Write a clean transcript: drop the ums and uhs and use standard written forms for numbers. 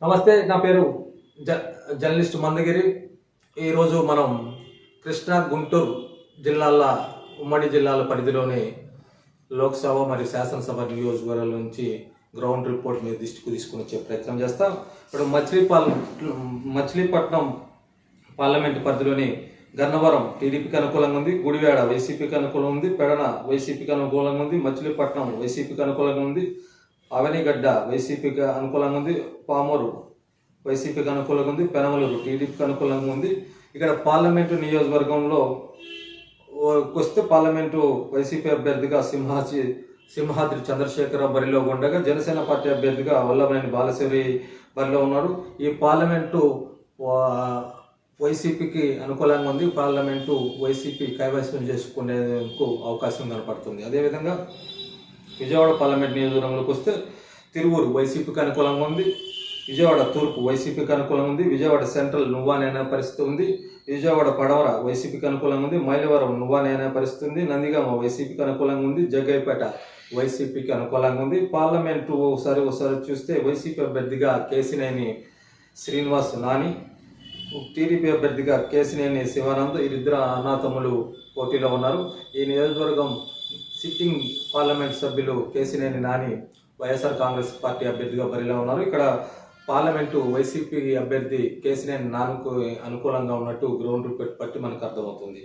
నమస్తే, నా పేరు జర్నలిస్ట్ మందగిరి. ఈరోజు మనం కృష్ణా, గుంటూరు జిల్లాల ఉమ్మడి జిల్లాల పరిధిలోని లోక్సభ మరియు శాసనసభ నియోజకవర్గాల నుంచి గ్రౌండ్ రిపోర్ట్ మీద దృష్టికి తీసుకుని వచ్చే ప్రయత్నం చేస్తాం. ఇప్పుడు మచిలీపట్నం పార్లమెంటు పరిధిలోని గన్నవరం టీడీపీకి అనుకూలంగా ఉంది, గుడివాడ వైసీపీకి అనుకూలంగా ఉంది, పెడన వైసీపీకి అనుకూలంగా ఉంది, మచిలీపట్నం వైసీపీకి అనుకూలంగా ఉంది, అవనిగడ్డ వైసీపీకి అనుకూలంగా ఉంది, పామూరు వైసీపీకి అనుకూలంగా ఉంది, పెనమలూరు టీడీపీకి అనుకూలంగా ఉంది. ఇక్కడ పార్లమెంటు నియోజకవర్గంలో వస్తే పార్లమెంటు వైసీపీ అభ్యర్థిగా సింహాద్రి చంద్రశేఖరరావు బరిలో ఉండగా జనసేన పార్టీ అభ్యర్థిగా వల్లభనేని బాలశౌరి బరిలో ఉన్నారు. ఈ పార్లమెంటు వైసీపీకి అనుకూలంగా ఉంది. పార్లమెంటు వైసీపీ కైవసం చేసుకునేందుకు అవకాశం కనపడుతుంది. అదేవిధంగా విజయవాడ పార్లమెంట్ నియోజకవర్గంలోకి వస్తే తిరువూరు వైసీపీకి అనుకూలంగా ఉంది, విజయవాడ తూర్పు వైసీపీకి అనుకూలంగా ఉంది, విజయవాడ సెంట్రల్ నువ్వానైనా పరిస్థితి ఉంది, విజయవాడ పడవర వైసీపీకి అనుకూలంగా ఉంది, మైలవరం నువ్వానైనా పరిస్థితి ఉంది, నందిగామ వైసీపీకి అనుకూలంగా ఉంది, జగ్గైపేట వైసీపీకి అనుకూలంగా ఉంది. పార్లమెంటు ఒకసారి చూస్తే వైసీపీ అభ్యర్థిగా కేసినేని శ్రీనివాస్ నాని, టీడీపీ అభ్యర్థిగా కేసినేని శివానంద్, వీరిద్దరు అన్నాతమ్ములు పోటీలో ఉన్నారు. ఈ నియోజకవర్గం సిట్టింగ్ పార్లమెంట్ సభ్యులు కేసినేని నాని వైఎస్ఆర్ కాంగ్రెస్ పార్టీ అభ్యర్థిగా బరిలో ఉన్నారు. ఇక్కడ పార్లమెంటు వైసీపీ అభ్యర్థి కేసినేని నానుకు అనుకూలంగా ఉన్నట్టు గ్రౌండ్ రిపోర్ట్ బట్టి మనకు అర్థమవుతుంది.